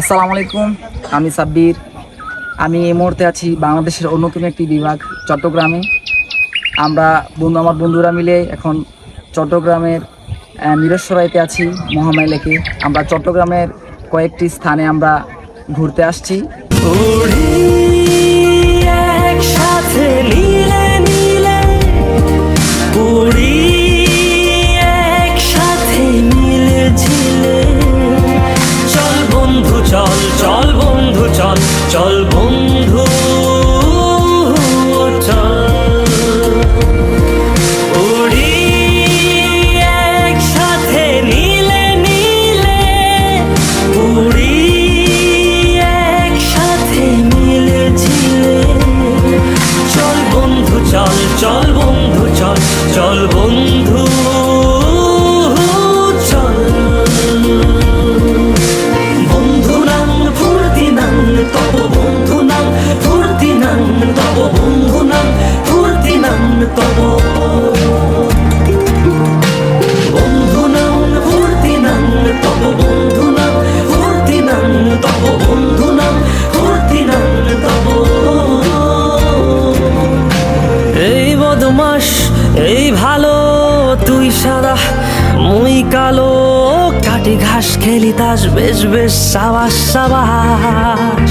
আসসালামু আলাইকুম, আমি সাব্বির। আমি এই মুহূর্তে আছি বাংলাদেশের অন্যতম একটি বিভাগ চট্টগ্রামে। আমার বন্ধুরা মিলে এখন চট্টগ্রামের মিরসরাইতে আছি, মহামায়া লেকে। আমরা চট্টগ্রামের কয়েকটি স্থানে আমরা ঘুরতে আসছি। একসাথে নীলে নীলে উড়ি, একসাথে মিলে ঝিলে। চল বন্ধু চল, চল বন্ধু চল, চল বন্ধু চল। উড়ি একসাথে নীলে নীলে উড়ি, একসাথে মিলে ঝিলে। চল বন্ধু চল, চল বন্ধু চল, চল বন্ধু চল। বন্ধু নাম ফুর্তি নাম তব, বন্ধু নাম ফুর্তি নাম তব, বন্ধু নাম ফুর্তি নাম তব। বন্ধু নাম ফুর্তি নাম তব, বন্ধু নাম ফুর্তি নাম তব, বন্ধু নাম ফুর্তি নাম তব। এই বদমাস এই ভালো, তুই সাদা মুই কালো। কাটি ঘাস খেলি তাস, বেশ বেশ সাবাস সাবাস।